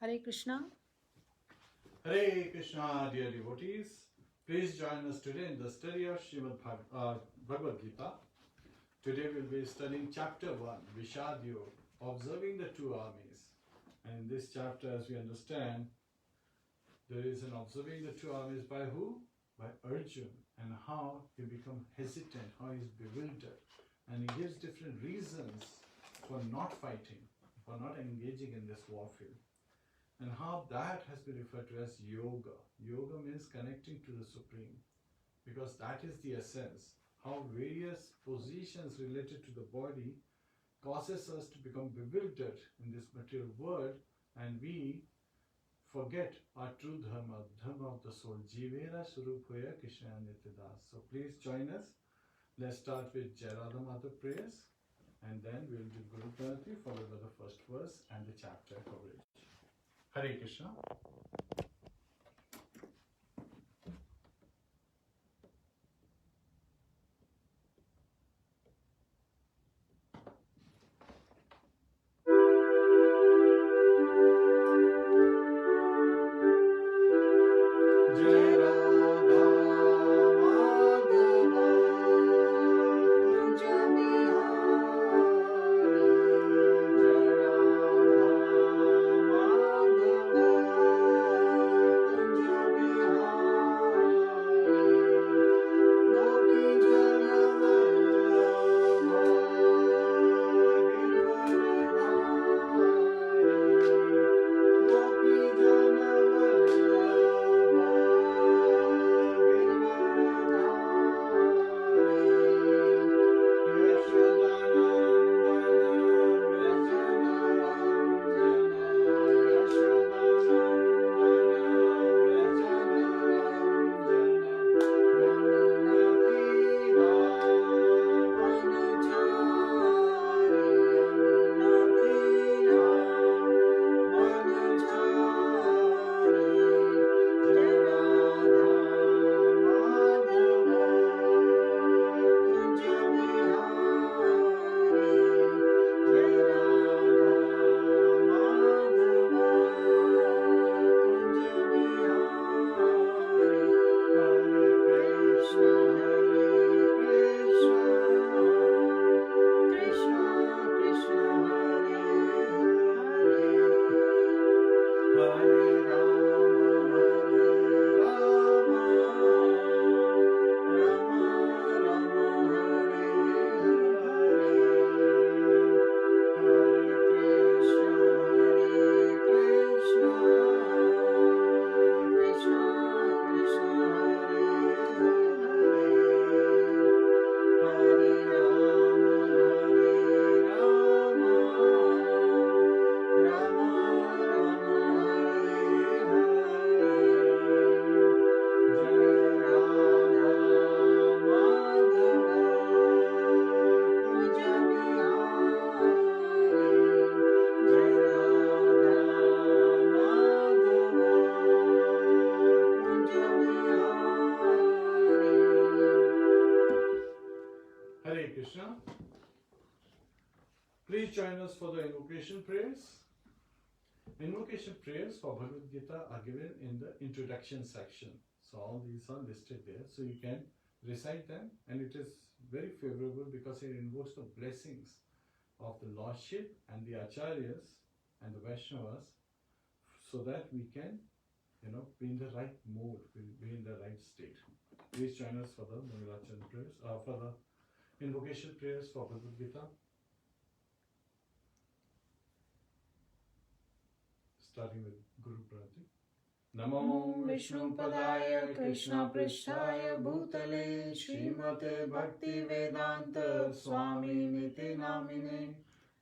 Hare Krishna. Hare Krishna, dear devotees. Please join us today in the study of Bhagavad Gita. Today we'll be studying chapter 1, VISHAD, observing the two armies. And in this chapter, as we understand, there is an observing the two armies by who? By Arjuna, and how he becomes hesitant, how he is bewildered. And he gives different reasons for not fighting, for not engaging in this warfare. And how that has been referred to as yoga. Yoga means connecting to the Supreme, because that is the essence. How various positions related to the body causes us to become bewildered in this material world, and we forget our true dharma, dharma of the soul. Jivera Surupaya Kṛṣṇa Nityadas. So please join us. Let's start with Jayarada Mata prayers, and then we'll do Guru Pranati followed by the first verse and the chapter coverage. Hare Krishna. Please join us for the invocation prayers. Invocation prayers for Bhagavad Gita are given in the introduction section. So all these are listed there. So you can recite them, and it is very favorable because it invokes the blessings of the Lordship and the Acharyas and the Vaishnavas, so that we can, be in the right mode, be in the right state. Please join us for the Mangalacharana prayers, for the invocation prayers for Bhagavad Gita. Starting with Guru Pranati. Namo Vishnu Padaya Krishna Pristhaya Bhutale Srimate Bhakti Vedanta Swami Niti Namine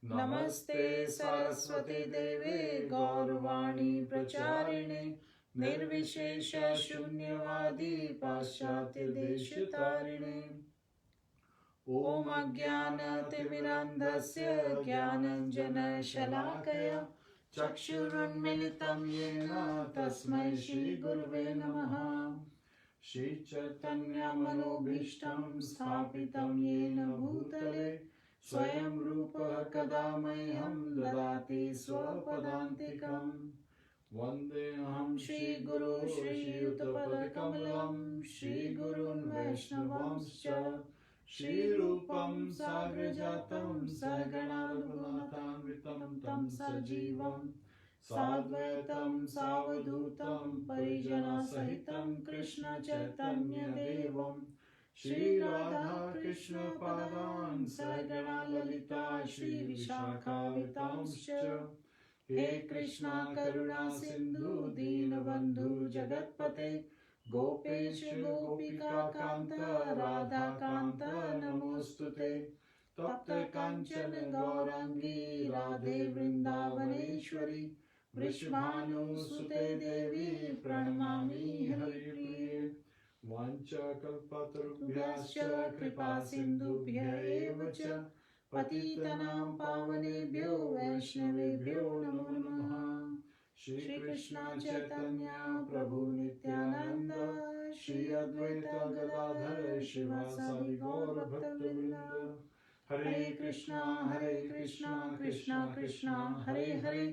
Namaste Saraswati Deve Gaurvani Pracharine Nirvishesha Shunyavadi Paschatya Deshitarine Om Ajnana Timirandhasya Jnananjana Shalakaya Chakshurunmilitam Yena Tasmai Shri Gurave Namaha Shri Chaitanya Manobhishtam Sthapitam Yena Bhutale Swayam Rupa Kadamahyam Dadati Swapadantikam Vandeham Shri Guru Shri Yutapad Shri Gurun Vaishnavamscha Shri Rupam Sagrajatam Sagana Raghunatham Vitam Tam Sajivam Sadvaitam Savadutam Parijana Sahitam Krishna Chaitanya Devam Shri Radha Krishna Padan Sagana Lalita Shri Vishakha Vitamscha He Krishna Karuna Sindhu Deenabandhu Jagatpate Gopesha Gopika Kanta Radha Kanta Namostute Tapta Kanchana Gaurangi Radhe Vrindavaneshwari Vrishbhanu Sute Devi Pranamami Hari Priye Vancha Kalpatarubhyascha Kripa Sindhubhya Evacha Patitanam Pavanebhyo Vaishnavebhyo Namo Namaha Shri Krishna Chaitanya Prabhu Nityananda Shri Advaita Gadadhara Shivasadi Gaur Bhaktavinda Hare Krishna Krishna Krishna Hare Hare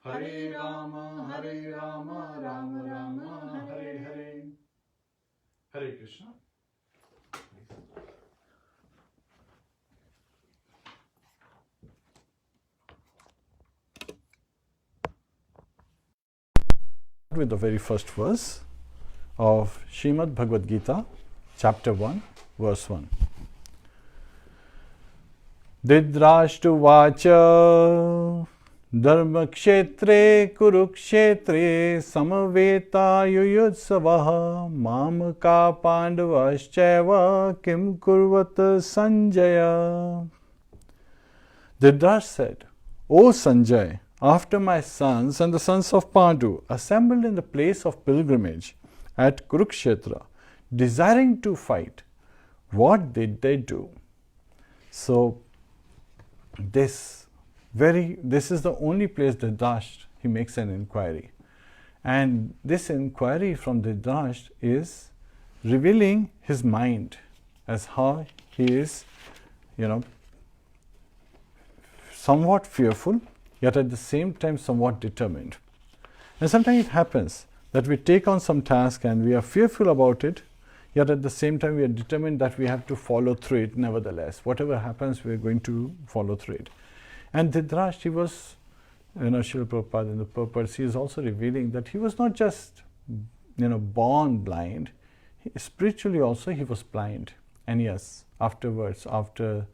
Hare Rama Rama Rama Hare Hare Hare Krishna. With the very first verse of Srimad Bhagavad Gita, chapter 1, verse 1. Didrashtuvacha Dharmakshetre Kurukṣetre Samaveta Yuyutsavaha Mamaka Pandavascheva Kim Kurvata Sanjaya. Didrash said, O Sanjay, after my sons and the sons of Pandu assembled in the place of pilgrimage at Kurukṣetra, desiring to fight, what did they do? So, this is the only place Didrash, he makes an inquiry. And this inquiry from Didrash is revealing his mind as how he is, somewhat fearful, yet at the same time somewhat determined. And sometimes it happens that we take on some task and we are fearful about it, yet at the same time we are determined that we have to follow through it nevertheless. Whatever happens, we are going to follow through it. And Didrash, he was, Srila Prabhupada in the purpose, he is also revealing that he was not just, born blind. Spiritually also he was blind. And yes, afterwards, after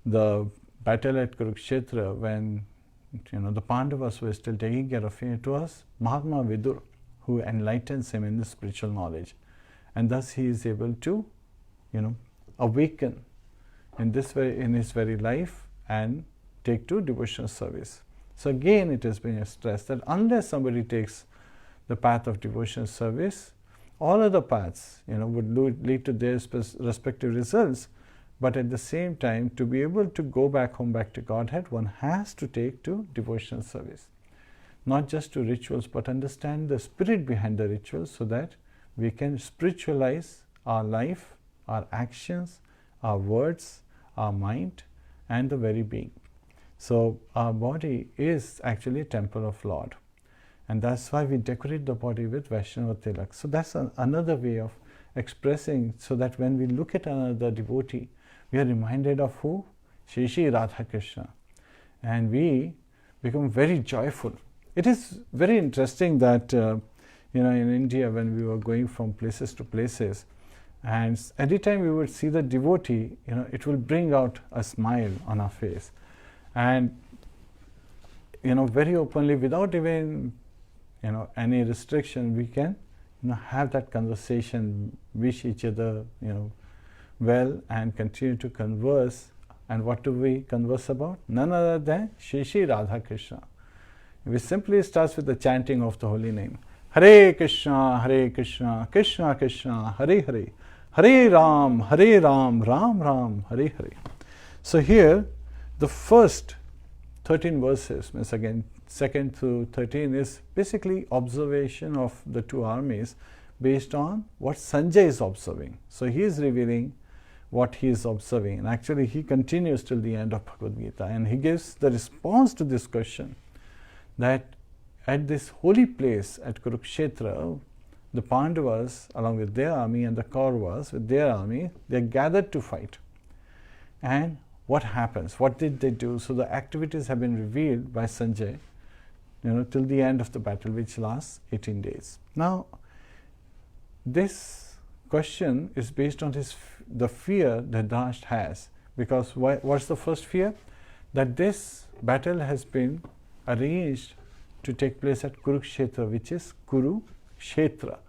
the battle at Kurukṣetra, when the Pandavas were still taking care of him, it was Mahatma Vidur who enlightens him in the spiritual knowledge. And thus he is able to, awaken in his very life and take to devotional service. So again it has been stressed that unless somebody takes the path of devotional service, all other paths, would lead to their respective results. But at the same time, to be able to go back home, back to Godhead, one has to take to devotional service. Not just to rituals, but understand the spirit behind the rituals so that we can spiritualize our life, our actions, our words, our mind, and the very being. So our body is actually a temple of Lord. And that's why we decorate the body with Vaishnava Tilak. So that's another way of expressing, so that when we look at another devotee, we are reminded of who? Shri Shri Radha Kṛṣṇa. And we become very joyful. It is very interesting that, in India, when we were going from places to places, and every time we would see the devotee, it will bring out a smile on our face. And, very openly, without even, any restriction, we can, have that conversation, wish each other, well, and continue to converse. And what do we converse about? None other than Shri Shri Radha Kṛṣṇa. We simply starts with the chanting of the holy name. Hare Kṛṣṇa, Kṛṣṇa Kṛṣṇa, Hare Hare, Hare Ram, Ram Ram, Hare Hare. So here, the first 13 verses, means again 2nd through 13, is basically observation of the two armies based on what Sanjay is observing. So he is revealing what he is observing, and actually he continues till the end of Bhagavad Gita, and he gives the response to this question, that at this holy place at Kurukṣetra, the Pandavas, along with their army, and the Kauravas with their army, they are gathered to fight. And what happens? What did they do? So the activities have been revealed by Sanjay, till the end of the battle, which lasts 18 days. Now, this question is based on the fear that Dhritarashtra has. Because what's the first fear? That this battle has been arranged to take place at Kurukṣetra, which is Kurukṣetra,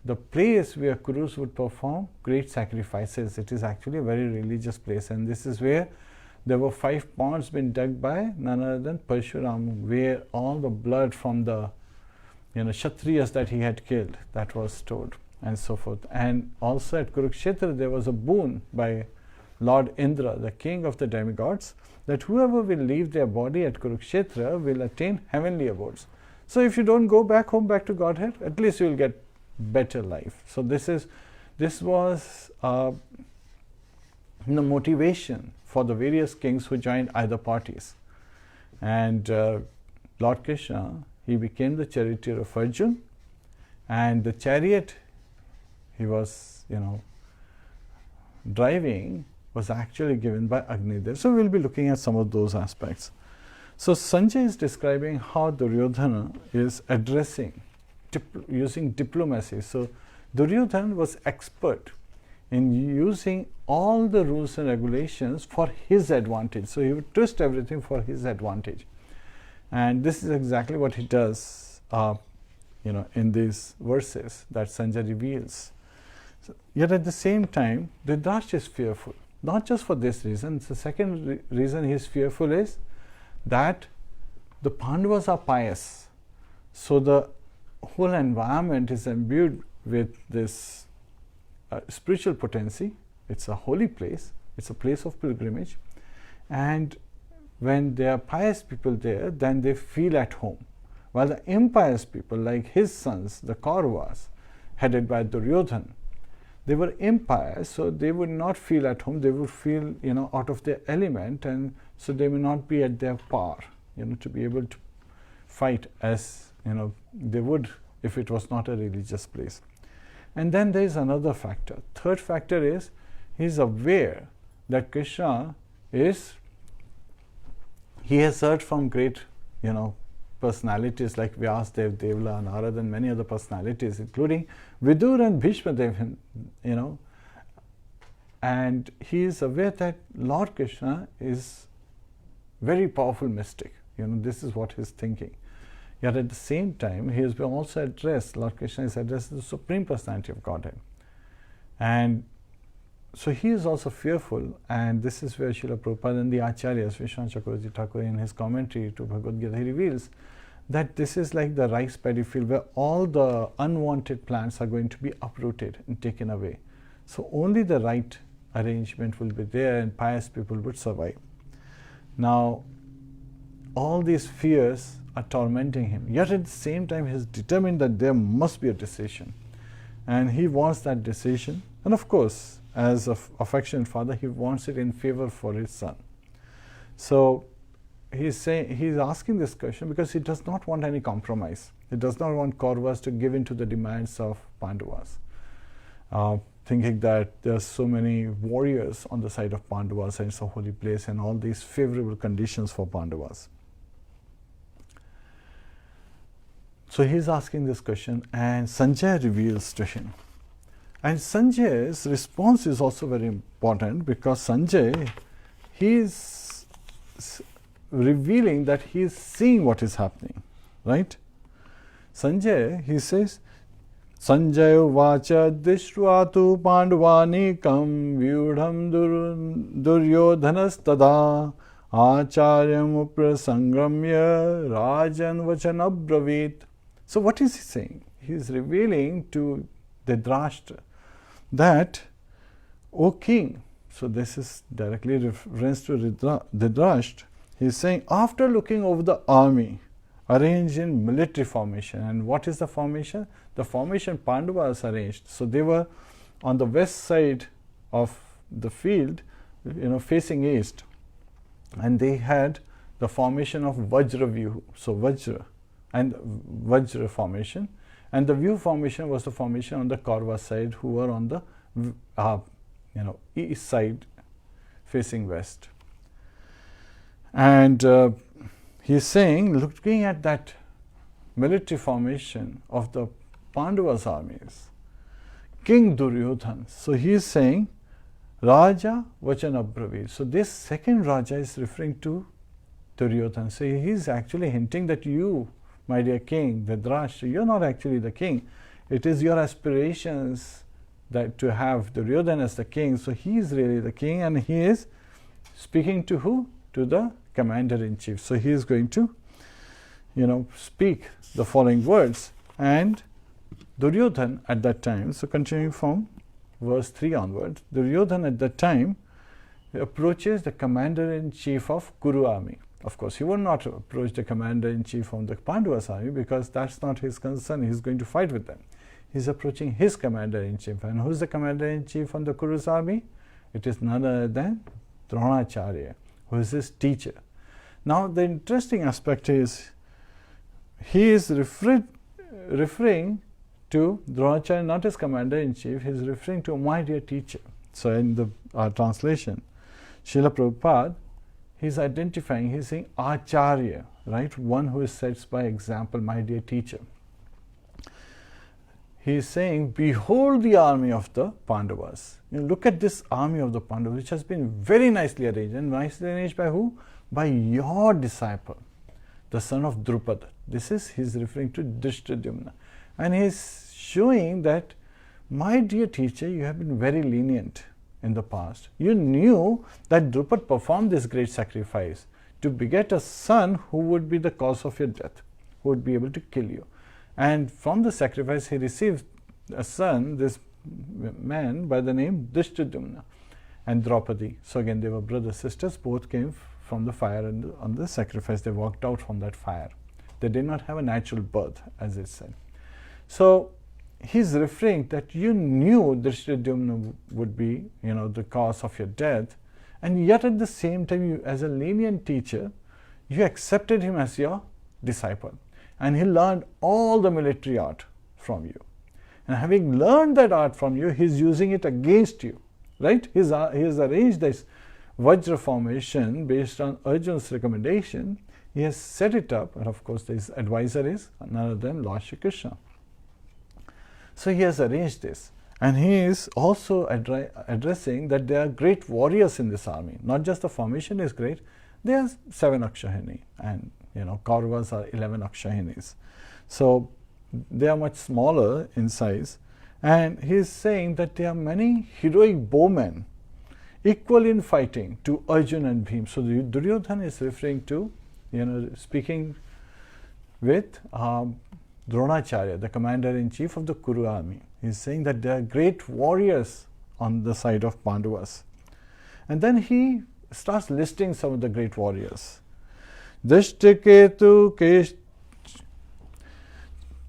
the place where Kurus would perform great sacrifices. It is actually a very religious place, and this is where there were 5 ponds been dug by none other than Parshuram, where all the blood from the Kshatriyas that he had killed, that was stored, and so forth. And also at Kurukṣetra there was a boon by Lord Indra, the king of the demigods, that whoever will leave their body at Kurukṣetra will attain heavenly abodes. So if you don't go back home, back to Godhead, at least you will get better life. So this was the motivation for the various kings who joined either parties. And Lord Kṛṣṇa, he became the charioteer of Arjuna, and the chariot he was driving was actually given by Agnidev. So we will be looking at some of those aspects. So Sanjay is describing how Duryodhana is addressing, using diplomacy. So Duryodhana was expert in using all the rules and regulations for his advantage. So he would twist everything for his advantage. And this is exactly what he does in these verses that Sanjay reveals. So, yet at the same time, Dhritarashtra is fearful. Not just for this reason. The second reason he is fearful is that the Pandavas are pious. So the whole environment is imbued with this spiritual potency. It's a holy place. It's a place of pilgrimage. And when there are pious people there, then they feel at home. While the impious people, like his sons, the Kauravas, headed by Duryodhana, they were impious, so they would not feel at home. They would feel, out of their element, and so they may not be at their power, to be able to fight as, they would if it was not a religious place. And then there is another factor. Third factor is, he is aware that Kṛṣṇa he has heard from great, personalities like Vyasadeva, Devla, Narada, and many other personalities, including Vidur and Bhishma Dev, and he is aware that Lord Kṛṣṇa is very powerful mystic. This is what he is thinking. Yet at the same time, he has been also addressed, Lord Kṛṣṇa is addressed as the Supreme Personality of Godhead. And so he is also fearful, and this is where Srila Prabhupada and the Acharyas, Vishwanath Chakravarti Thakur, in his commentary to Bhagavad Gita, he reveals that this is like the rice paddy field where all the unwanted plants are going to be uprooted and taken away. So only the right arrangement will be there and pious people would survive. Now, all these fears are tormenting him, yet at the same time he is determined that there must be a decision. And he wants that decision, and of course, as an affectionate father, he wants it in favor for his son. So he's asking this question because he does not want any compromise. He does not want Kauravas to give in to the demands of Pandavas, thinking that there are so many warriors on the side of Pandavas and it's a holy place and all these favorable conditions for Pandavas. So he's asking this question, and Sanjay reveals to him. And Sanjay's response is also very important, because Sanjay, he is revealing that he is seeing what is happening, right? Sanjay, he says, Sanjay vacha dishrvatu pandavanekam vyudham duryodhanas tada acharyam uprasangramya rajan vachanabravit. So what is he saying? He is revealing to Dhritarashtra that, O king, so this is directly reference to Dhritarashtra, he is saying, after looking over the army arranged in military formation, and what is the formation? The formation Pandavas arranged. So they were on the west side of the field, facing east, and they had the formation of Vajra view. So Vajra, and Vajra formation, and the view formation was the formation on the Kaurava side, who were on the east side facing west. And he is saying, looking at that military formation of the Pandavas' armies, King Duryodhana. So he is saying, Raja Vachana Braveed. So this second Raja is referring to Duryodhana. So he is actually hinting that you, my dear king, Dhritarashtra, you are not actually the king. It is your aspirations that to have Duryodhana as the king. So he is really the king, and he is speaking to who? To the commander-in-chief. So he is going to, speak the following words. And Duryodhana at that time, so continuing from verse 3 onwards, Duryodhana at that time approaches the commander-in-chief of Kuru army. Of course, he would not approach the commander-in-chief of the Pandavas army, because that's not his concern. He's going to fight with them. He's approaching his commander-in-chief. And who's the commander-in-chief on the Kuru's army? It is none other than Dronacharya, who is his teacher. Now, the interesting aspect is, he is referring to Dronacharya, not as commander-in-chief, he is referring to my dear teacher. So in the translation, Srila Prabhupada, he is identifying, he is saying Acharya, right? One who sets by example, my dear teacher. He is saying, behold the army of the Pandavas. Look at this army of the Pandavas, which has been very nicely arranged. And nicely arranged by who? By your disciple, the son of Drupada. This is, he is referring to Drishtadyumna. And he is showing that, my dear teacher, you have been very lenient in the past. You knew that Drupad performed this great sacrifice to beget a son who would be the cause of your death, who would be able to kill you. And from the sacrifice, he received a son, this man by the name Drishtadyumna and Draupadi. So again, they were brothers, sisters, both came from the fire, and on the sacrifice, they walked out from that fire. They did not have a natural birth, as it said. So he's referring that you knew Drishtadyumna would be, the cause of your death, and yet at the same time, you, as a lenient teacher, you accepted him as your disciple, and he learned all the military art from you. And having learned that art from you, he's using it against you, right? He has arranged this Vajra formation based on Arjuna's recommendation. He has set it up, and of course, his advisor is none other than Lord Shri Kṛṣṇa. So he has arranged this, and he is also addressing that there are great warriors in this army. Not just the formation is great, there are 7 Akshahini, and Kauravas are 11 Akshahinis. So they are much smaller in size, and he is saying that there are many heroic bowmen equal in fighting to Arjuna and Bhim. So Duryodhana is referring to, speaking with Dronacharya, the commander-in-chief of the Kuru army. He is saying that there are great warriors on the side of Pandavas. And then he starts listing some of the great warriors. Drishtiketu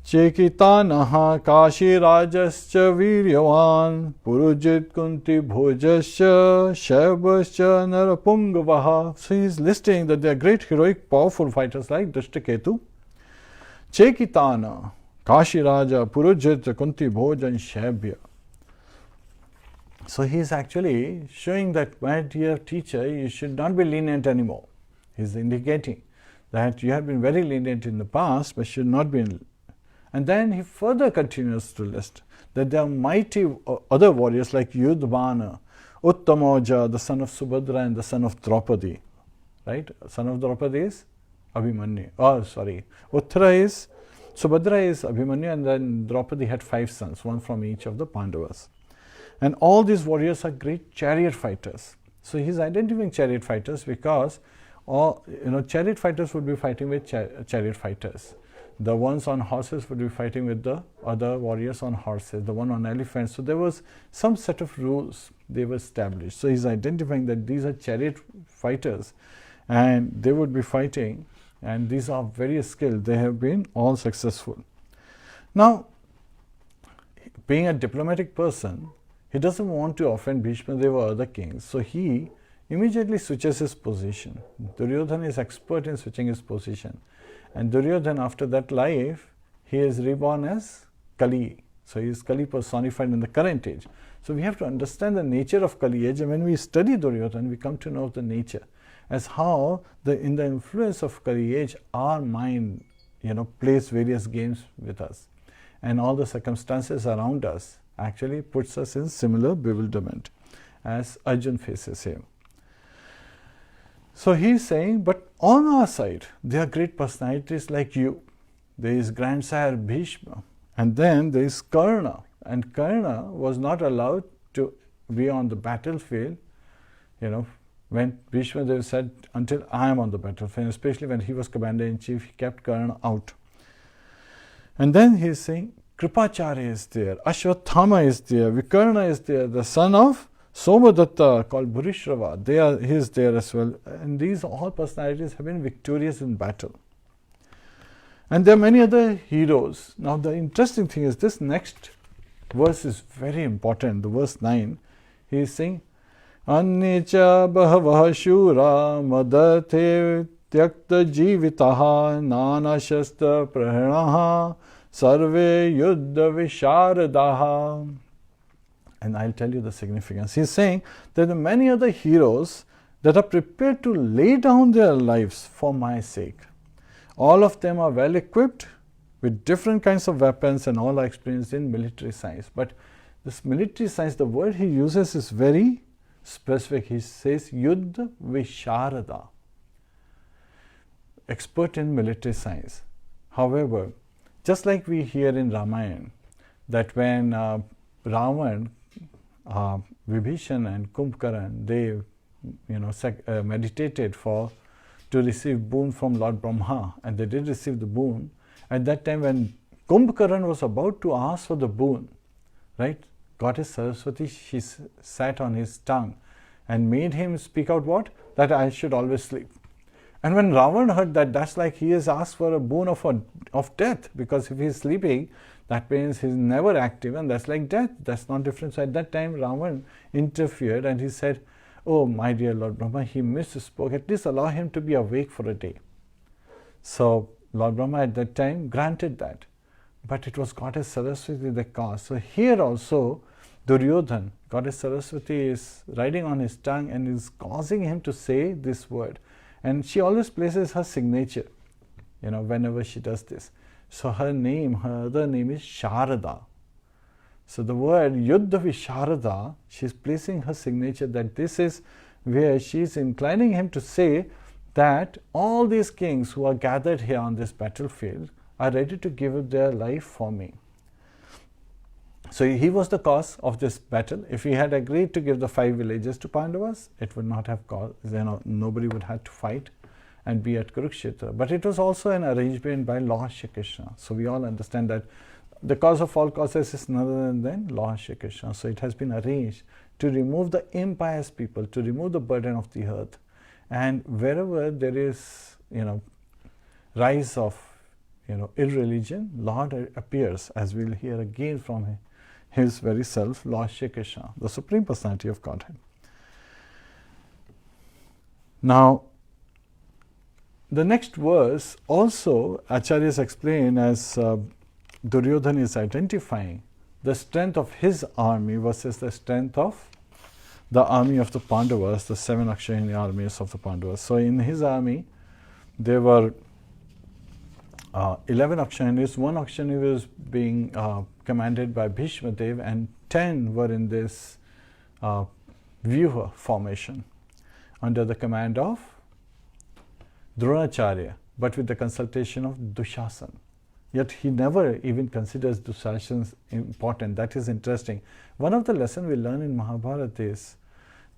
Chekitanaha Kashi Rajascha Viryavan Purujit Kunti Bhojascha Shaibascha Narapungavaha. So he is listing that there are great heroic powerful fighters like Drishtiketu, Chekitana, Kashi Raja, Purujit Kunti Bhojan Shaibya. So he is actually showing that, my dear teacher, you should not be lenient anymore. He is indicating that you have been very lenient in the past, but should not be. And then he further continues to list that there are mighty other warriors like Yudhvana, Uttamoja, the son of Subhadra and the son of Draupadi. Right? Son of Draupadi is Abhimanyu. Uttara is, Subhadra is Abhimanyu, and then Draupadi had 5 sons, one from each of the Pandavas. And all these warriors are great chariot fighters. So he's identifying chariot fighters because chariot fighters would be fighting with chariot fighters. The ones on horses would be fighting with the other warriors on horses, the one on elephants. So there was some set of rules they were established. So he's identifying that these are chariot fighters and they would be fighting, and these are very skilled. They have been all successful. Now, being a diplomatic person, he doesn't want to offend Bhishma Deva or other kings. So he immediately switches his position. Duryodhana is expert in switching his position. And Duryodhana, after that life, he is reborn as Kali. So he is Kali personified in the current age. So we have to understand the nature of Kali age, and when we study Duryodhana, we come to know the nature as how in the influence of Kali age, our mind, plays various games with us, and all the circumstances around us actually puts us in similar bewilderment as Arjun faces here. So he is saying, but on our side, there are great personalities like you. There is grandsire Bhishma, and then there is Kṛṣṇa. And Kṛṣṇa was not allowed to be on the battlefield, when Bhishma Dev said, until I am on the battlefield, especially when he was commander-in-chief, he kept Kṛṣṇa out. And then he is saying, Kripacharya is there, Ashwathama is there, Vikarna is there, the son of Somadatta called Bhurishrava, he is there as well. And these all personalities have been victorious in battle. And there are many other heroes. Now the interesting thing is this next verse is very important, the verse 9. He is saying, Annecha bahavaha shura madate tyakta jivitaha nana shastra prahanaha sarve yuddha visharadaha. And I'll tell you the significance. He's saying there are many other heroes that are prepared to lay down their lives for my sake. All of them are well equipped with different kinds of weapons, and all are experienced in military science. But this military science, the word he uses is very specific. He says Yuddha Visharada, expert in military science. However, just like we hear in Ramayana that when Rāma, Vibhishan and Kumbhakaran, they meditated to receive boon from Lord Brahma, and they did receive the boon. At that time when Kumbhakaran was about to ask for the boon, right, Goddess Saraswati, she sat on his tongue and made him speak out what? That I should always sleep. And when Ravan heard that, that's like he has asked for a boon of death, because if he is sleeping, that means he is never active, and that's like death. That's not different. So at that time, Ravan interfered and he said, oh, my dear Lord Brahma, he misspoke. At least allow him to be awake for a day. So Lord Brahma at that time granted that. But it was Goddess Saraswati the cause. So here also, Duryodhana, Goddess Saraswati is riding on his tongue and is causing him to say this word. And she always places her signature, whenever she does this. So her other name is Sharada. So the word Yuddha Visharada, she is placing her signature, that this is where she is inclining him to say that all these kings who are gathered here on this battlefield are ready to give up their life for me. So he was the cause of this battle. If he had agreed to give the 5 villages to Pandavas, it would not have caused, nobody would have to fight and be at Kurukṣetra. But it was also an arrangement by Lord Shri Kṛṣṇa. So we all understand that the cause of all causes is none other than Lord Shri Kṛṣṇa. So it has been arranged to remove the impious people, to remove the burden of the earth. And wherever there is, rise of, irreligion, Lord appears, as we'll hear again from his very self, Lord Shri Kṛṣṇa, the Supreme Personality of Godhead. Now, the next verse also Acharyas explain as Duryodhana is identifying the strength of his army versus the strength of the army of the Pandavas, the 7 Akshayani armies of the Pandavas. So in his army, there were 11 Akshayanis. 1 Akshayani was being commanded by Bhishma Dev, and 10 were in this Vyuha formation under the command of Dronacharya, but with the consultation of Dushasana. Yet he never even considers Dushasana important. That is interesting. One of the lessons we learn in Mahabharata is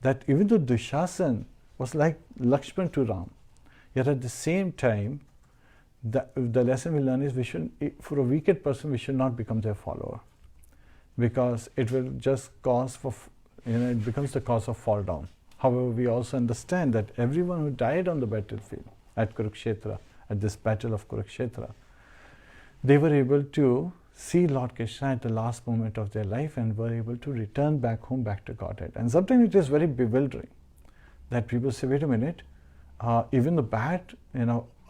that even though Dushasana was like Lakshman to Ram, yet at the same time, the lesson we learn is for a wicked person, we should not become their follower, because it will just cause it becomes the cause of fall down. However, we also understand that everyone who died on the battlefield at Kurukṣetra, at this battle of Kurukṣetra, they were able to see Lord Kṛṣṇa at the last moment of their life and were able to return back home, back to Godhead. And sometimes it is very bewildering that people say, wait a minute, even the bad,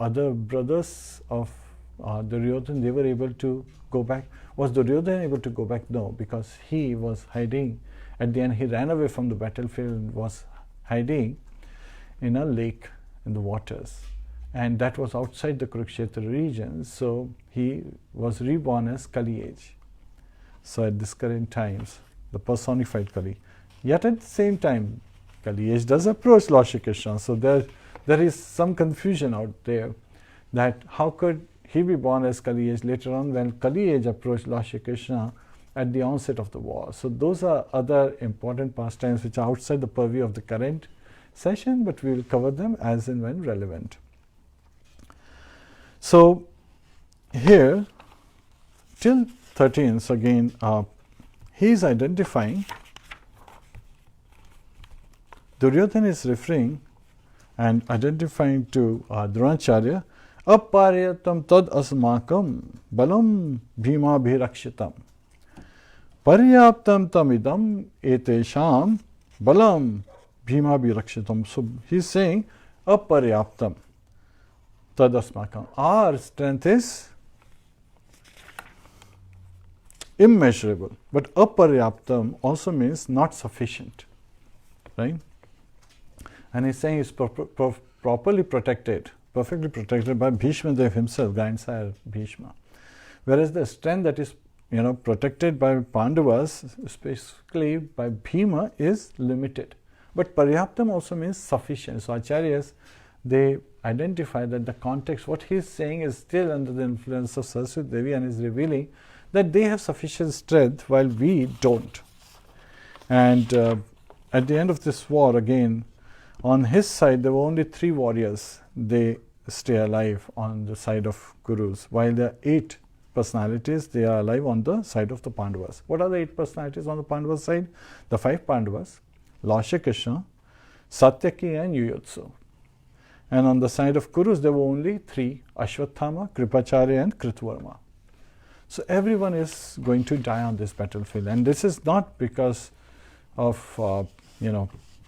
other brothers of Duryodhana, they were able to go back. Was Duryodhana able to go back? No, because he was hiding. At the end, he ran away from the battlefield and was hiding in a lake in the waters. And that was outside the Kurukṣetra region. So he was reborn as Kali age. So at this current times, the personified Kali. Yet at the same time, Kali age does approach Lord Shri Kṛṣṇa. So there is some confusion out there that how could he be born as Kali age later on when Kali age approached Lord Shri Kṛṣṇa at the onset of the war. So those are other important pastimes which are outside the purview of the current session, but we will cover them as and when relevant. So here till 13, so again he is identifying, Duryodhana is referring and identifying to Dronacharya, aparyatam tad asmakam balam bhima bhirakshitam paryaptam tamidam etesham balam bhima bhirakshitam. So he is saying aparyaptam tad asmakam. Our strength is immeasurable, but aparyaptam also means not sufficient, right? And he's saying it's properly protected, perfectly protected by Bhishma Dev himself, grandsire Bhishma. Whereas the strength that is protected by Pandavas, specifically by Bhima, is limited. But paryaptam also means sufficient. So acharyas, they identify that the context, what he is saying is still under the influence of Saraswati Devi and is revealing that they have sufficient strength while we don't. And at the end of this war, again, on his side there were only 3 warriors. They stay alive on the side of Kurus, while there are 8 personalities, they are alive on the side of the Pandavas. What are the 8 personalities on the Pandavas side? The 5 Pandavas, Lord Shri Kṛṣṇa, Satyaki and Yuyotsu. And on the side of Kurus there were only 3, Ashwathama, Kripacharya and Kritvarma. So everyone is going to die on this battlefield, and this is not because of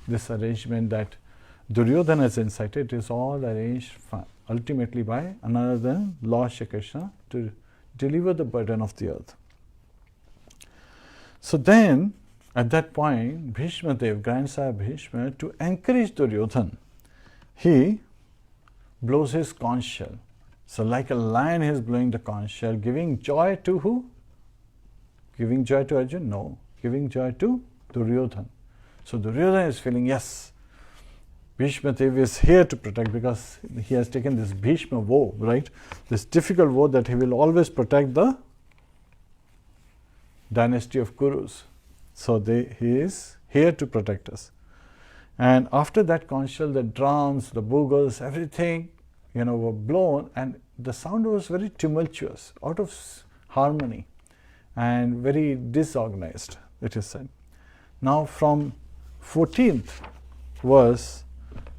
this arrangement that Duryodhana has incited. It is all arranged ultimately by none other than Lord Shri Kṛṣṇa to deliver the burden of the earth. So then, at that point, Bhishma Dev, grandsire Bhishma, to encourage Duryodhana, he blows his conch shell. So like a lion he is blowing the conch shell, giving joy to who? Giving joy to Arjuna? No, giving joy to Duryodhana. So Duryodhana is feeling, yes, Bhishma Dev is here to protect, because he has taken this Bhishma vow, right? This difficult vow that he will always protect the dynasty of Kurus. So he is here to protect us. And after that conch shell, the drums, the bugles, everything, were blown, and the sound was very tumultuous, out of harmony, and very disorganized, it is said. Now from 14th verse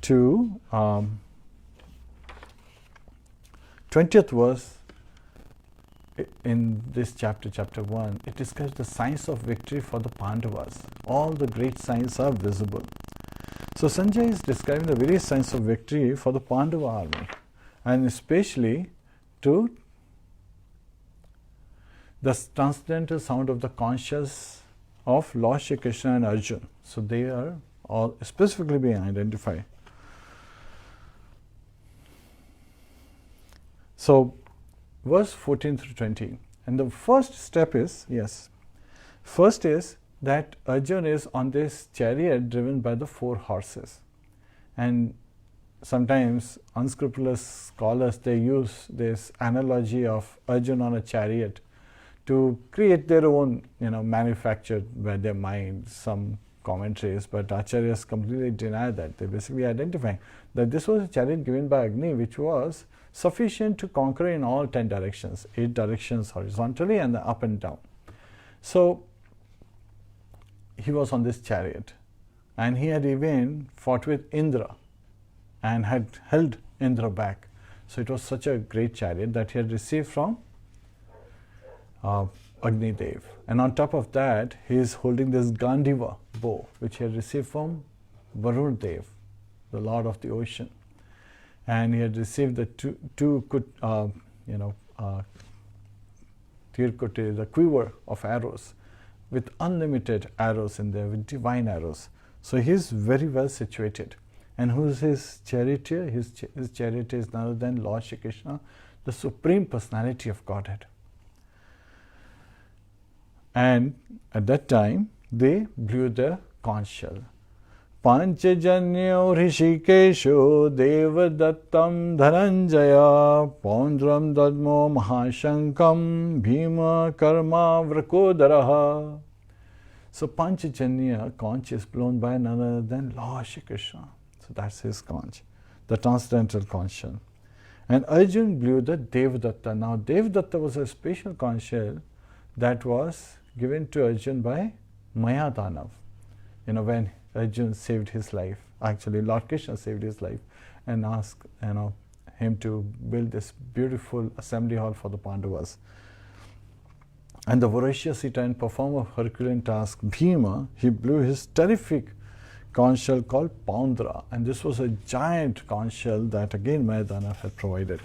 to 20th verse in this chapter, chapter 1, it describes the signs of victory for the Pandavas. All the great signs are visible. So Sanjay is describing the various signs of victory for the Pandava army, and especially to the transcendental sound of the conch shells of Lord Shri Kṛṣṇa and Arjuna. So they are all specifically being identified. So verse 14 through 20, and the first step is, first is that Arjuna is on this chariot driven by the 4 horses. And sometimes unscrupulous scholars, they use this analogy of Arjuna on a chariot to create their own, manufactured by their mind, some commentaries, but acharyas completely deny that. They basically identifying that this was a chariot given by Agni, which was sufficient to conquer in all 10 directions, 8 directions horizontally and up and down. So he was on this chariot, and he had even fought with Indra and had held Indra back. So it was such a great chariot that he had received from Agni Dev. And on top of that, he is holding this Gandiva bow, which he had received from Varun Dev, the Lord of the Ocean. and he had received the the quiver of arrows, with unlimited arrows in there, with divine arrows. So he is very well situated. And who is his charioteer? His charioteer is none other than Lord Shri Kṛṣṇa, the Supreme Personality of Godhead. And at that time, they blew the conch shell. Panchajanyo Hrishikesho Devadattam Dhananjaya Paundram Dadmo Mahashankam Bhima Karma Vrakodaraha. So Panchajanya conch is blown by none other than Lord Shri Kṛṣṇa. So that's his conch, the transcendental conch shell. And Arjun blew the Devadatta. Now Devadatta was a special conch shell that was given to Arjun by Mayadanav. When Arjun saved his life, actually Lord Kṛṣṇa saved his life and asked him to build this beautiful assembly hall for the Pandavas. And the voracious eater and performer of Herculean task, Bhima, he blew his terrific conch shell called Paundra, and this was a giant conch shell that again Mayadanav had provided.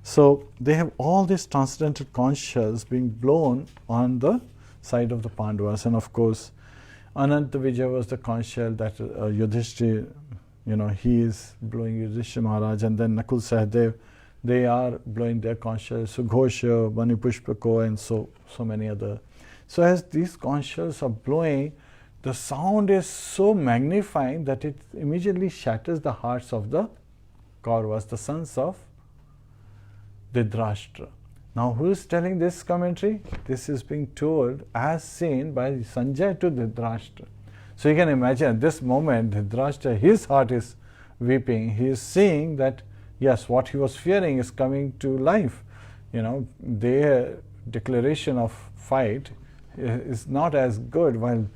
So they have all these transcendental conch shells being blown on the side of the Pandavas, and of course Ananta Vijaya was the conch shell that Yudhishthira, he is blowing Yudhishthira Maharaj, and then Nakul Sahadev, they are blowing their conch shells, Sughosha, Mani Pushpako, and so many other. So as these conch shells are blowing, the sound is so magnifying that it immediately shatters the hearts of the Kauravas, the sons of Dhritarashtra. Now who is telling this commentary? This is being told as seen by Sanjay to Dhritarashtra. So you can imagine at this moment Dhritarashtra, his heart is weeping. He is seeing that yes, what he was fearing is coming to life. Their declaration of fight is not as good, while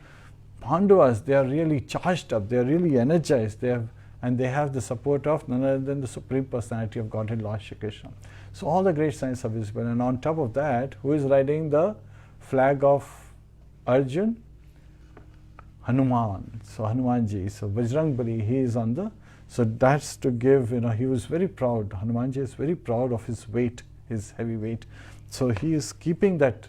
Pandavas, they are really charged up, they are really energized, and they have the support of none other than the Supreme Personality of Godhead, Lord Shri Kṛṣṇa. So all the great signs are visible, and on top of that, who is riding the flag of Arjun? Hanuman. So Hanumanji, so Bajrangbali, he is on the, so that's to give, he was very proud, Hanumanji is very proud of his weight, his heavy weight. So he is keeping that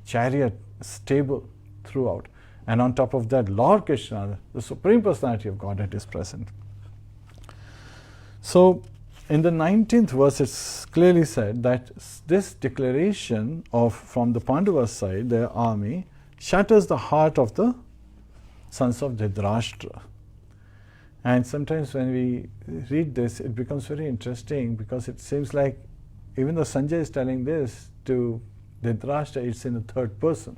chariot stable throughout. And on top of that, Lord Kṛṣṇa, the Supreme Personality of Godhead, is present. So in the 19th verse, it's clearly said that this declaration from the Pandavas side, their army, shatters the heart of the sons of Dhritarashtra. And sometimes when we read this, it becomes very interesting, because it seems like even though Sanjay is telling this to Dhritarashtra, it's in the third person.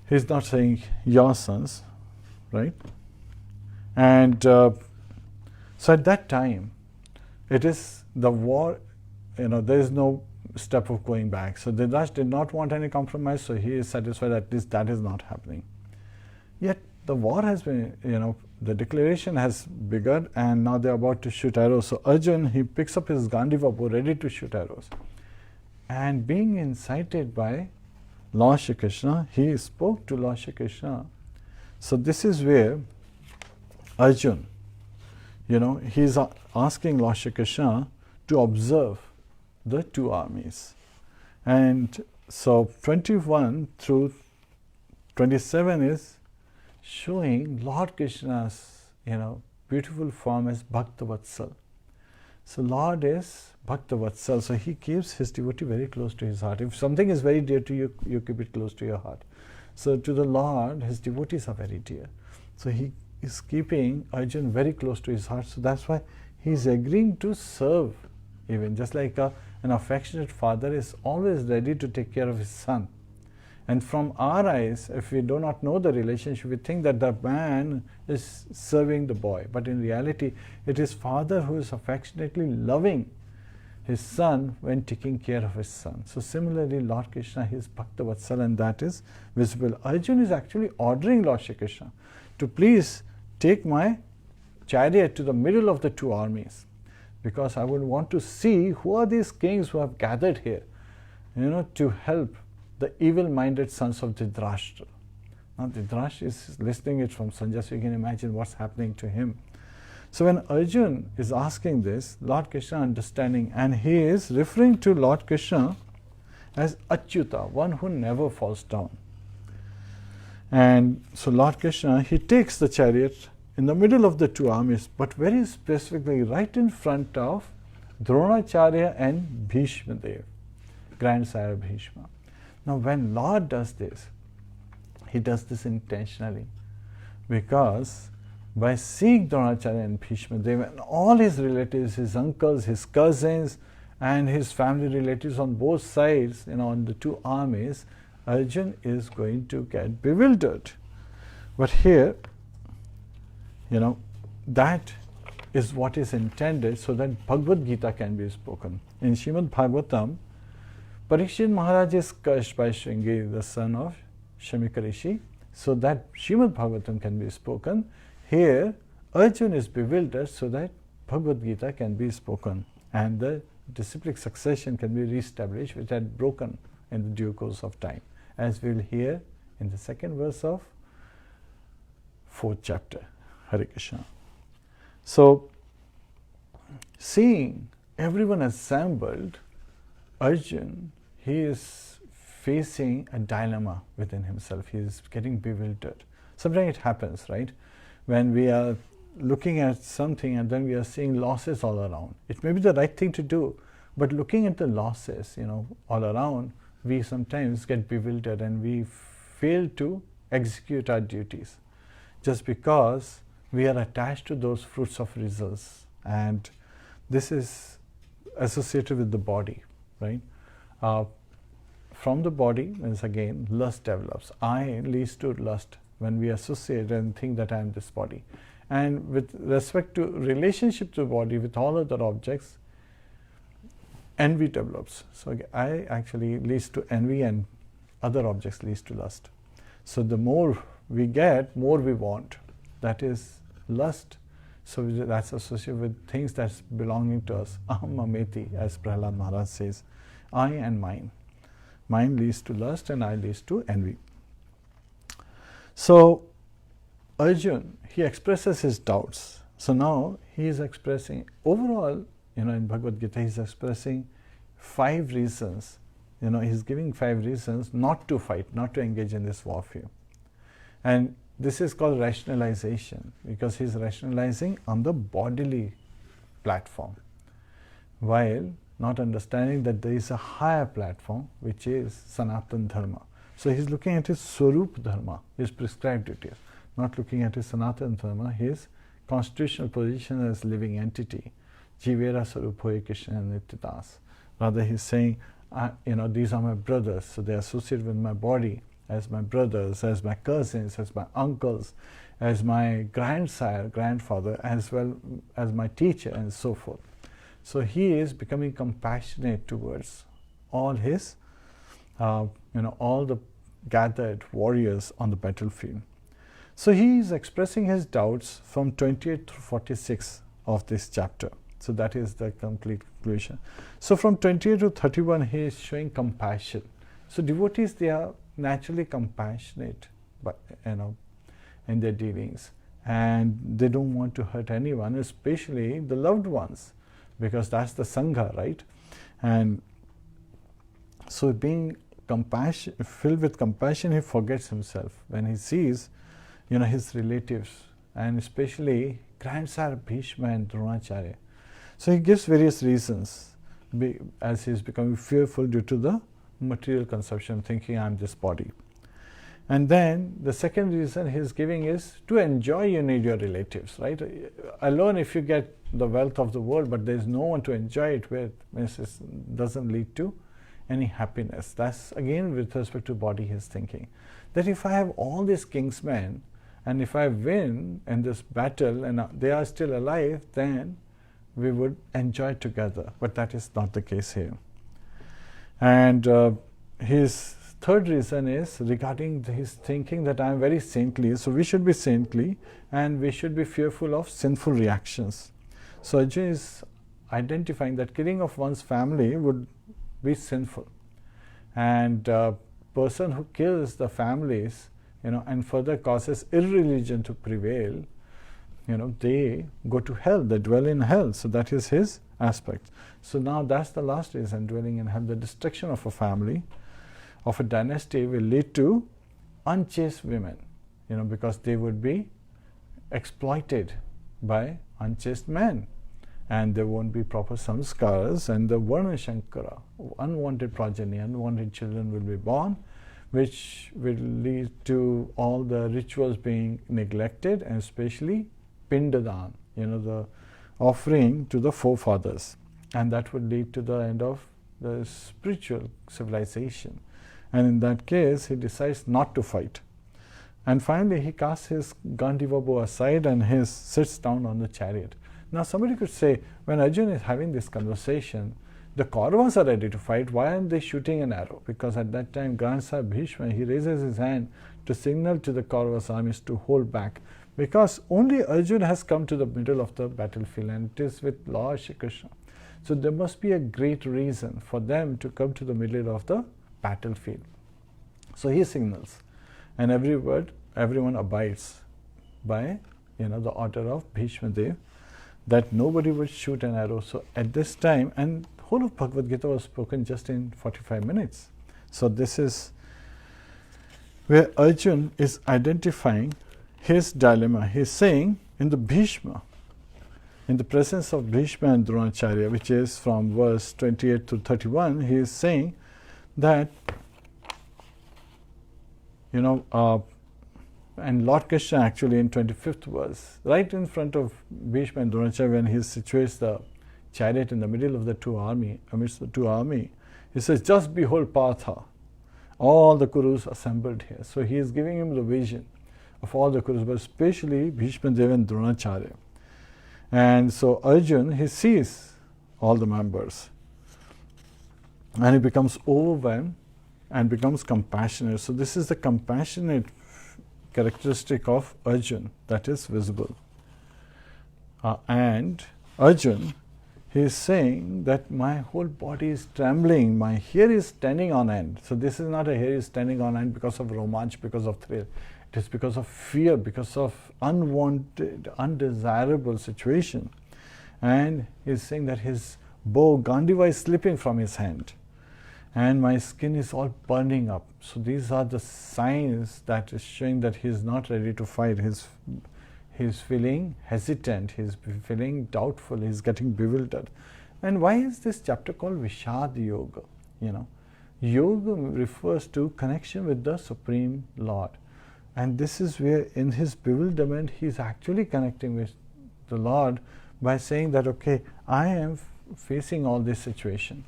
He's not saying your sons, right? And so at that time, it is the war, there is no step of going back. So Dhritarashtra did not want any compromise, so he is satisfied that that is not happening. Yet the war has been, the declaration has begun, and now they are about to shoot arrows. So Arjun, he picks up his Gandiva bow ready to shoot arrows. And being incited by Lord Shri Kṛṣṇa, he spoke to Lord Shri Kṛṣṇa. So this is where Arjun, he is asking Lord Shri Kṛṣṇa to observe the two armies. And so 21 through 27 is showing Lord Kṛṣṇa's, beautiful form as Bhaktavatsal. So Lord is Bhaktavatsal, so he keeps his devotee very close to his heart. If something is very dear to you, you keep it close to your heart. So to the Lord, his devotees are very dear. So he is keeping Arjun very close to his heart. So that's why he is agreeing to serve, even just like an affectionate father is always ready to take care of his son. And from our eyes, if we do not know the relationship, we think that the man is serving the boy. But in reality, it is father who is affectionately loving his son when taking care of his son. So similarly, Lord Kṛṣṇa, he is Bhaktavatsal, and that is visible. Arjun is actually ordering Lord Shri Kṛṣṇa to please take my chariot to the middle of the two armies, because I would want to see who are these kings who have gathered here, to help the evil-minded sons of Dhritarashtra. Now Dhritarashtra is listening it from Sanjay, so you can imagine what's happening to him. So when Arjun is asking this, Lord Kṛṣṇa understanding, and he is referring to Lord Kṛṣṇa as Achyuta, one who never falls down. And so Lord Kṛṣṇa, he takes the chariot in the middle of the two armies, but very specifically right in front of Dronacharya and Bhishma Dev, grandsire Bhishma. Now when Lord does this, he does this intentionally, because by seeing Dronacharya and Bhishma Dev and all his relatives, his uncles, his cousins, and his family relatives on both sides, on the two armies, Arjun is going to get bewildered. But here, that is what is intended so that Bhagavad Gita can be spoken. In Srimad Bhagavatam, Parikshit Maharaj is cursed by Shringi, the son of Shamika Rishi, so that Srimad Bhagavatam can be spoken. Here, Arjun is bewildered so that Bhagavad Gita can be spoken and the disciplic succession can be re-established, which had broken in the due course of time, as we will hear in the second verse of 4th chapter. Hare Krishna. So, seeing everyone assembled, Arjun, he is facing a dilemma within himself. He is getting bewildered. Sometimes it happens, right? When we are looking at something and then we are seeing losses all around. It may be the right thing to do, but looking at the losses, all around, we sometimes get bewildered and we fail to execute our duties just because we are attached to those fruits of results. And this is associated with the body, right? From the body, means again, lust develops. I leads to lust when we associate and think that I am this body. And with respect to relationship to the body with all other objects, envy develops. So I actually leads to envy and other objects leads to lust. So the more we get, more we want. That is lust. So that's associated with things that's belonging to us. Aham mameti, as Prahlad Maharaj says. I and mine. Mine leads to lust and I leads to envy. So Arjun, he expresses his doubts. So now he is expressing, overall, in Bhagavad Gita, he is expressing 5 reasons. He's giving 5 reasons not to fight, not to engage in this warfare. And this is called rationalization, because he's rationalizing on the bodily platform, while not understanding that there is a higher platform, which is Sanatana Dharma. So he's looking at his Swarup Dharma, his prescribed duties, not looking at his Sanatana Dharma, his constitutional position as living entity. Jivera Swarupoye Krishna Nityadas. Rather, he's saying, these are my brothers, so they are associated with my body as my brothers, as my cousins, as my uncles, as my grandsire, grandfather, as well as my teacher, and so forth. So he is becoming compassionate towards all his, all the gathered warriors on the battlefield. So he is expressing his doubts from 28 to 46 of this chapter. So that is the complete conclusion. So from 28 to 31, he is showing compassion. So devotees, they are naturally compassionate, but in their dealings, and they don't want to hurt anyone, especially the loved ones, because that's the sangha, right? And so being filled with compassion, he forgets himself when he sees, his relatives, and especially grandsire Bhishma and Dronacharya. So he gives various reasons, as he is becoming fearful due to the material consumption, thinking I am this body. And then the second reason he is giving is to enjoy, you need your relatives, right? Alone, if you get the wealth of the world, but there is no one to enjoy it with, it doesn't lead to any happiness. That's again with respect to body he is thinking. That if I have all these kingsmen, and if I win in this battle and they are still alive, then we would enjoy together. But that is not the case here. And his third reason is regarding his thinking that I am very saintly. So we should be saintly and we should be fearful of sinful reactions. So Arjuna is identifying that killing of one's family would be sinful. And a person who kills the families, and further causes irreligion to prevail, they go to hell, they dwell in hell. So that is his aspect. So now that's the last reason, dwelling in hell. The destruction of a family, of a dynasty, will lead to unchaste women, because they would be exploited by unchaste men, and there won't be proper samskaras, and the Varna Shankara, unwanted progeny, unwanted children will be born, which will lead to all the rituals being neglected, and especially Pindadan, the offering to the forefathers, and that would lead to the end of the spiritual civilization. And in that case, he decides not to fight. And finally, he casts his Gandiva bow aside and he sits down on the chariot. Now, somebody could say, when Arjuna is having this conversation, the Kauravas are ready to fight. Why aren't they shooting an arrow? Because at that time, Grandsa Bhishma, he raises his hand to signal to the Kauravas armies to hold back. Because only Arjuna has come to the middle of the battlefield, and it is with Lord Shri Kṛṣṇa. So there must be a great reason for them to come to the middle of the battlefield. So he signals, and everyone abides by the order of Bhishma Dev, that nobody would shoot an arrow. So at this time, and whole of Bhagavad Gita was spoken just in 45 minutes. So this is where Arjuna is identifying his dilemma. He is saying in the Bhishma, in the presence of Bhishma and Dronacharya, which is from verse 28 to 31, he is saying that, and Lord Kṛṣṇa actually in 25th verse, right in front of Bhishma and Dronacharya, when he situates the chariot in the middle of the amidst the two armies, he says, just behold Partha, all the Kurus assembled here. So he is giving him the vision of all the Kurus, but especially Bhishma Dev and Dronacharya. And so Arjuna, he sees all the members, and he becomes overwhelmed and becomes compassionate. So this is the compassionate characteristic of Arjuna that is visible. And Arjuna, he is saying that my whole body is trembling, my hair is standing on end. So this is not a hair is standing on end because of romanch, because of thrill. It is because of fear, because of unwanted, undesirable situation. And he is saying that his bow, Gandiva, is slipping from his hand, and my skin is all burning up. So these are the signs that is showing that he is not ready to fight. He's feeling hesitant, he's feeling doubtful, he's getting bewildered. And why is this chapter called VISHAD Yoga? Yoga refers to connection with the Supreme Lord. And this is where in his bewilderment he is actually connecting with the Lord by saying that, okay, I am facing all this situation,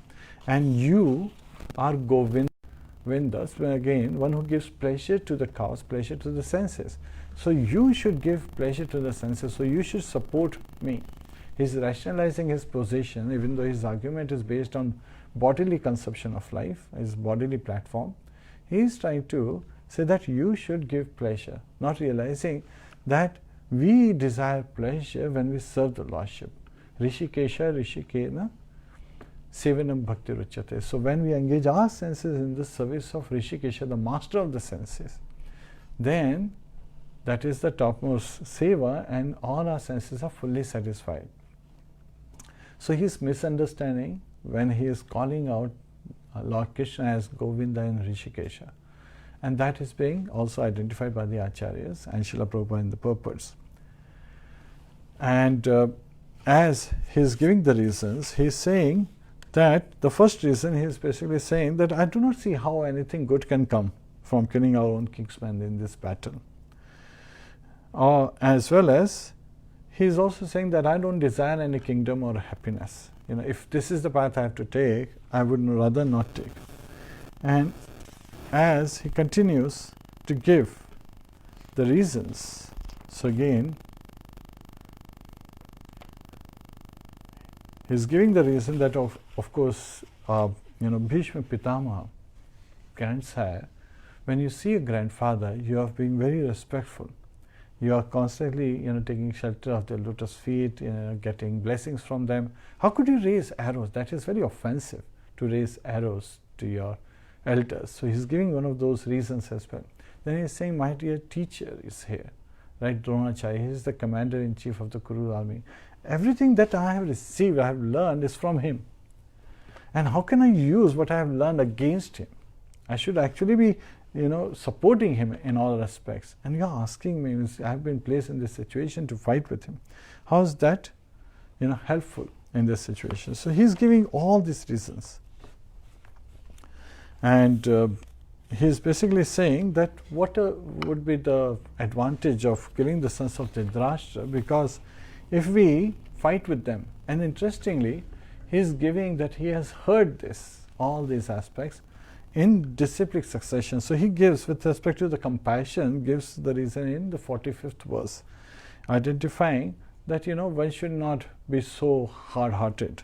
and you are Govindas, again, one who gives pleasure to the cows, pleasure to the senses. So you should give pleasure to the senses, so you should support me. He's rationalizing his position, even though his argument is based on bodily conception of life, his bodily platform. He is trying to say that you should give pleasure, not realizing that we desire pleasure when we serve the Lordship. Rishikesha Rishikena Sevanam Bhakti Ruchyate. So when we engage our senses in the service of Rishikesha, the master of the senses, then that is the topmost seva, and all our senses are fully satisfied. So he is misunderstanding when he is calling out Lord Kṛṣṇa as Govinda and Rishikesha. And that is being also identified by the Acharyas and Srila Prabhupada in the purports. And as he is giving the reasons, he is saying that the first reason, he is basically saying that I do not see how anything good can come from killing our own kingsmen in this battle. As well as he is also saying that I don't desire any kingdom or happiness. If this is the path I have to take, I would rather not take. And as he continues to give the reasons, so again, he is giving the reason that of course, Bhishma Pitamaha, grandsire, when you see a grandfather, you are being very respectful. You are constantly, taking shelter of their lotus feet, getting blessings from them. How could you raise arrows? That is very offensive, to raise arrows to your elders. So he's giving one of those reasons as well. Then he's saying, my dear teacher is here, right? Dronacharya, he is the commander-in-chief of the Kuru army. Everything that I have received, I have learned is from him. And how can I use what I have learned against him? I should actually be, supporting him in all respects. And you're asking me, I have been placed in this situation to fight with him. How is that, helpful in this situation? So he's giving all these reasons. And he's basically saying that what would be the advantage of killing the sons of Dhritarashtra, because if we fight with them, and interestingly, he's giving that he has heard this, all these aspects, in disciplic succession. So he gives, with respect to the compassion, gives the reason in the 45th verse, identifying that, one should not be so hard-hearted.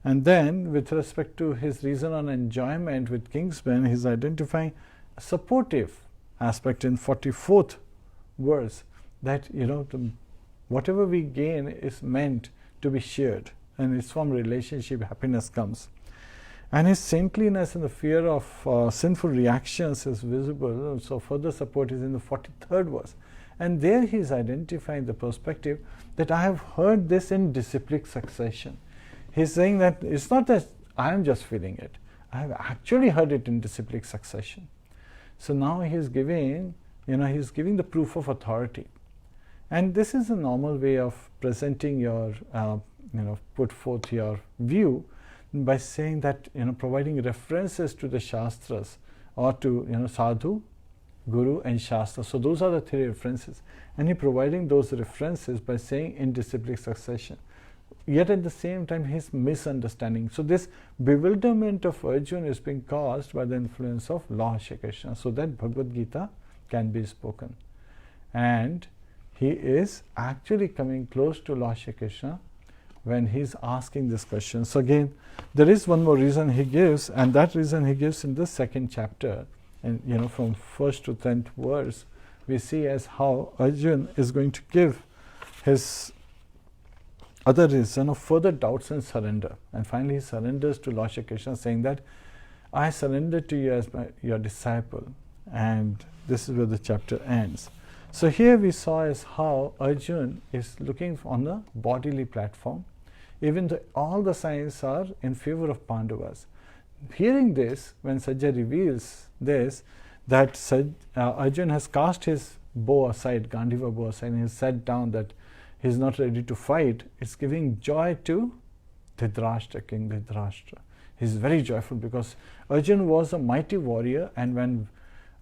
And then, with respect to his reason on enjoyment with kingsmen, he's identifying a supportive aspect in 44th verse, that, whatever we gain is meant to be shared, and it's from relationship happiness comes. And his saintliness and the fear of sinful reactions is visible. So further support is in the 43rd verse. And there he is identifying the perspective that I have heard this in disciplic succession. He's saying that it's not that I am just feeling it. I have actually heard it in disciplic succession. So now he's giving, he's giving the proof of authority. And this is a normal way of presenting your, put forth your view, by saying that, providing references to the Shastras, or to, Sadhu, Guru and Shastra. So those are the three references. And he providing those references by saying in disciplic succession. Yet at the same time, he's misunderstanding. So this bewilderment of Arjuna is being caused by the influence of Lord Shri Kṛṣṇa, so that Bhagavad Gita can be spoken. And he is actually coming close to Lord Shri Kṛṣṇa when he's asking this question. So again, there is one more reason he gives, and that reason he gives in the second chapter. And from 1st to 10th verse, we see as how Arjuna is going to give his other reason of further doubts and surrender. And finally he surrenders to Lord Shri Kṛṣṇa, saying that I surrender to you as your disciple. And this is where the chapter ends. So here we saw as how Arjuna is looking on the bodily platform, even though all the signs are in favor of Pandavas. Hearing this, when Sajja reveals this, that Arjuna has cast his bow aside, Gandiva bow aside, and he has sat down that he is not ready to fight, it's giving joy to Dhritarashtra, King Dhritarashtra. He is very joyful because Arjuna was a mighty warrior, and when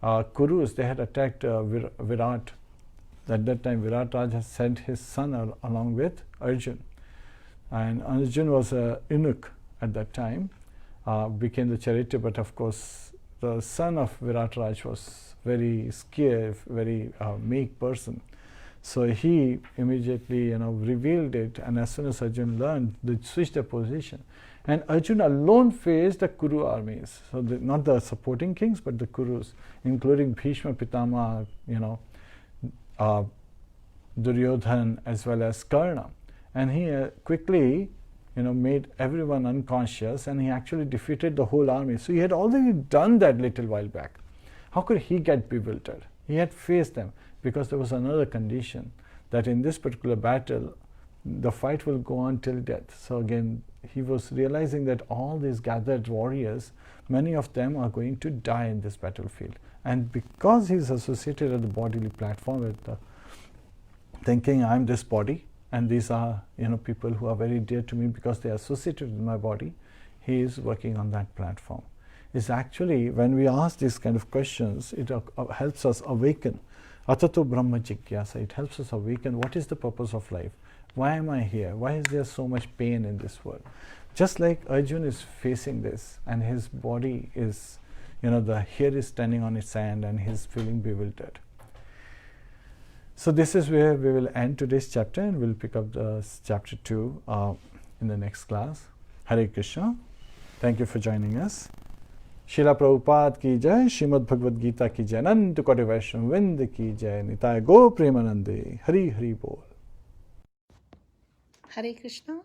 Kurus, they had attacked Virat, at that time Virat Raj had sent his son along with Arjuna. And Arjuna was a eunuch at that time, became the charioteer, but of course the son of Virat Raj was very scared, very meek person. So he immediately revealed it, and as soon as Arjuna learned, they switched their position. And Arjuna alone faced the Kuru armies, so not the supporting kings, but the Kurus, including Bhishma Pitama, Duryodhan, as well as Kṛṣṇa. And he quickly made everyone unconscious, and he actually defeated the whole army. So he had already done that little while back. How could he get bewildered? He had faced them, because there was another condition, that in this particular battle, the fight will go on till death. So again, he was realizing that all these gathered warriors, many of them are going to die in this battlefield. And because he is associated at the bodily platform with thinking, I am this body, and these are people who are very dear to me because they are associated with my body, he is working on that platform. It's actually, when we ask these kind of questions, it helps us awaken. Atato Brahma Jigyasa, it helps us awaken what is the purpose of life. Why am I here? Why is there so much pain in this world? Just like Arjuna is facing this, and his body is, the hair is standing on its end, and he's feeling bewildered. So this is where we will end today's chapter, and we'll pick up the chapter 2 in the next class. Hare Krishna. Thank you for joining us. Srila Prabhupada ki jai, Srimad Bhagavad Gita ki jai, Ananta Koti Vaishnava Vrinda ki jai, Nitai Go Premanande, Hari Hari Bol. Hare Krishna.